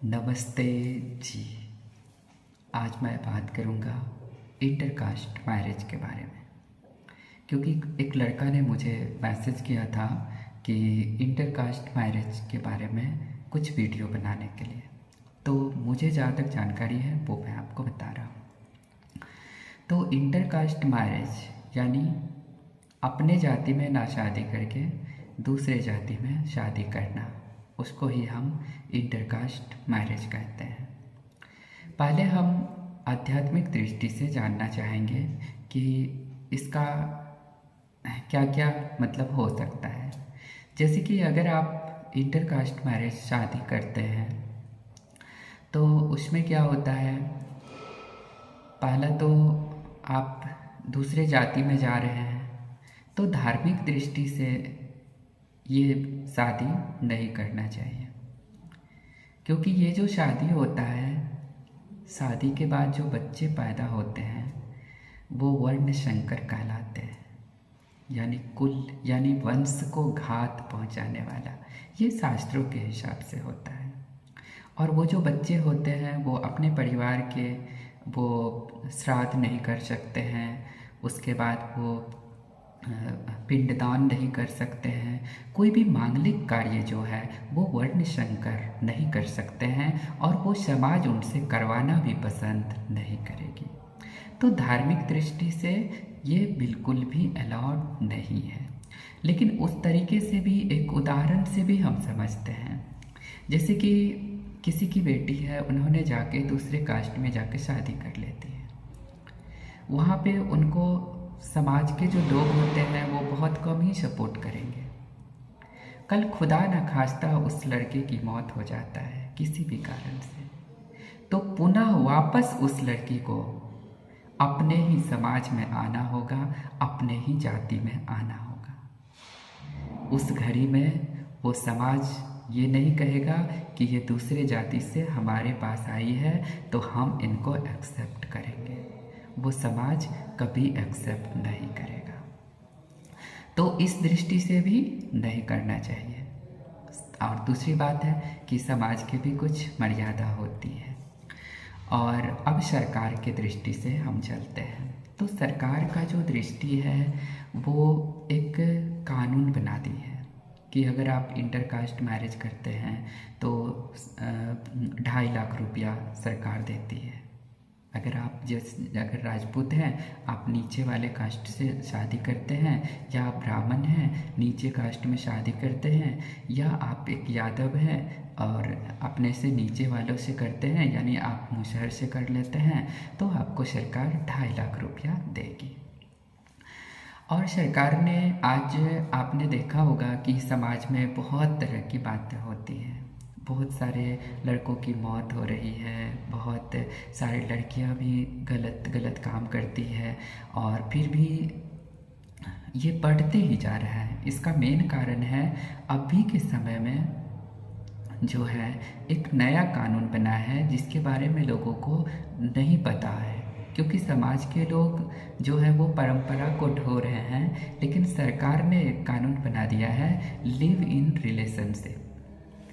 नमस्ते जी। आज मैं बात करूँगा इंटरकास्ट मैरिज के बारे में, क्योंकि एक लड़का ने मुझे मैसेज किया था कि इंटरकास्ट मैरिज के बारे में कुछ वीडियो बनाने के लिए। तो मुझे जहाँ तक जानकारी है वो मैं आपको बता रहा हूँ। तो इंटरकास्ट मैरिज यानी अपने जाति में ना शादी करके दूसरे जाति में शादी करना, उसको ही हम इंटरकास्ट मैरिज कहते हैं। पहले हम आध्यात्मिक दृष्टि से जानना चाहेंगे कि इसका क्या क्या मतलब हो सकता है। जैसे कि अगर आप इंटरकास्ट मैरिज शादी करते हैं तो उसमें क्या होता है, पहला तो आप दूसरे जाति में जा रहे हैं तो धार्मिक दृष्टि से ये शादी नहीं करना चाहिए, क्योंकि ये जो शादी होता है, शादी के बाद जो बच्चे पैदा होते हैं वो वर्ण संकर कहलाते हैं, यानी कुल यानी वंश को घात पहुंचाने वाला, ये शास्त्रों के हिसाब से होता है। और वो जो बच्चे होते हैं वो अपने परिवार के वो श्राद्ध नहीं कर सकते हैं, उसके बाद वो पिंडदान नहीं कर सकते हैं, कोई भी मांगलिक कार्य जो है वो वर्ण संकर नहीं कर सकते हैं और वो समाज उनसे करवाना भी पसंद नहीं करेगी। तो धार्मिक दृष्टि से ये बिल्कुल भी अलाउड नहीं है। लेकिन उस तरीके से भी एक उदाहरण से भी हम समझते हैं, जैसे कि किसी की बेटी है, उन्होंने जाके दूसरे कास्ट में जाके शादी कर लेती है। वहाँ पे उनको समाज के जो लोग होते हैं वो बहुत कम ही सपोर्ट करेंगे। कल खुदा न खास्ता उस लड़के की मौत हो जाता है किसी भी कारण से, तो पुनः वापस उस लड़की को अपने ही समाज में आना होगा, अपने ही जाति में आना होगा। उस घड़ी में वो समाज ये नहीं कहेगा कि ये दूसरे जाति से हमारे पास आई है तो हम इनको एक्सेप्ट करेंगे, वो समाज कभी एक्सेप्ट नहीं करेगा। तो इस दृष्टि से भी नहीं करना चाहिए। और दूसरी बात है कि समाज की भी कुछ मर्यादा होती है। और अब सरकार के दृष्टि से हम चलते हैं, तो सरकार का जो दृष्टि है वो एक कानून बना दी है कि अगर आप इंटरकास्ट मैरिज करते हैं तो 2.5 लाख रुपया सरकार देती है। अगर राजपूत हैं, आप नीचे वाले कास्ट से शादी करते हैं, या आप ब्राह्मण हैं नीचे कास्ट में शादी करते हैं, या आप एक यादव हैं और अपने से नीचे वालों से करते हैं, यानी आप मुसहर से कर लेते हैं, तो आपको सरकार 2.5 लाख रुपया देगी। और सरकार ने आज आपने देखा होगा कि समाज में बहुत तरह की बातें होती हैं, बहुत सारे लड़कों की मौत हो रही है, बहुत सारी लड़कियां भी गलत काम करती है, और फिर भी ये बढ़ते ही जा रहा है। इसका मेन कारण है अभी के समय में जो है एक नया कानून बना है जिसके बारे में लोगों को नहीं पता है, क्योंकि समाज के लोग जो है वो परंपरा को ढो रहे हैं। लेकिन सरकार ने एक कानून बना दिया है, लिव इन रिलेशनशिप।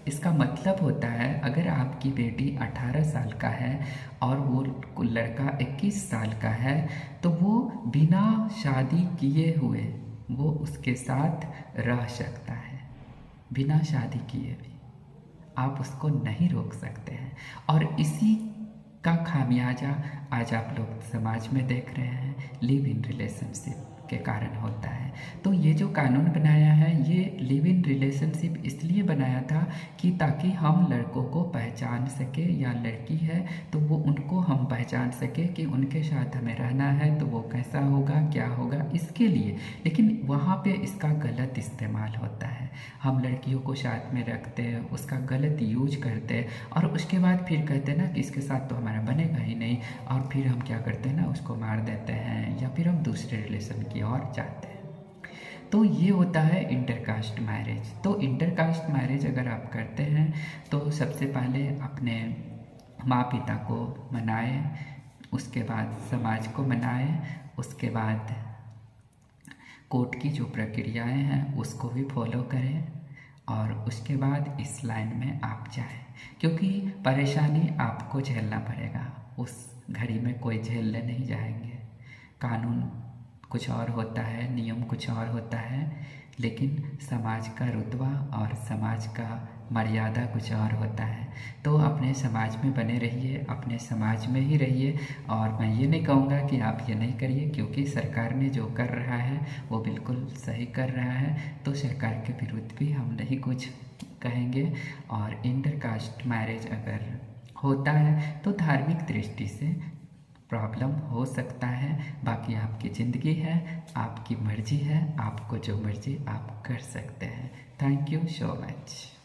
इसका मतलब होता है अगर आपकी बेटी 18 साल का है और वो लड़का 21 साल का है, तो वो बिना शादी किए हुए वो उसके साथ रह सकता है, बिना शादी किए भी आप उसको नहीं रोक सकते हैं। और इसी का खामियाजा आज आप लोग समाज में देख रहे हैं, लिव इन रिलेशनशिप के कारण होता है। तो ये जो कानून बनाया है, ये लिव इन रिलेशनशिप इसलिए बनाया था कि ताकि हम लड़कों को पहचान सके, या लड़की है तो वो उनको हम पहचान सके कि उनके साथ हमें रहना है तो वो कैसा होगा, क्या होगा, इसके लिए। लेकिन वहाँ पे इसका गलत इस्तेमाल होता है, हम लड़कियों को साथ में रखते हैं, उसका गलत यूज करते हैं, और उसके बाद फिर कहते हैं ना कि इसके साथ तो हमारा बनेगा ही नहीं, और फिर हम क्या करते हैं ना, उसको मार देते हैं या फिर हम दूसरे रिलेशन की ओर जाते हैं। तो ये होता है इंटरकास्ट मैरिज। तो इंटरकास्ट मैरिज अगर आप करते हैं तो सबसे पहले अपने माँ पिता को मनाएं, उसके बाद समाज को मनाएं, उसके बाद कोर्ट की जो प्रक्रियाएं हैं उसको भी फॉलो करें, और उसके बाद इस लाइन में आप जाएं, क्योंकि परेशानी आपको झेलना पड़ेगा, उस घड़ी में कोई झेलने नहीं जाएंगे। कानून कुछ और होता है, नियम कुछ और होता है, लेकिन समाज का रुतबा और समाज का मर्यादा कुछ और होता है। तो अपने समाज में बने रहिए, अपने समाज में ही रहिए। और मैं ये नहीं कहूँगा कि आप ये नहीं करिए, क्योंकि सरकार ने जो कर रहा है वो बिल्कुल सही कर रहा है, तो सरकार के विरुद्ध भी हम नहीं कुछ कहेंगे। और इंटरकास्ट मैरिज अगर होता है तो धार्मिक दृष्टि से प्रॉब्लम हो सकता है, बाकी आपकी ज़िंदगी है, आपकी मर्ज़ी है, आपको जो मर्ज़ी आप कर सकते हैं। Thank you so much.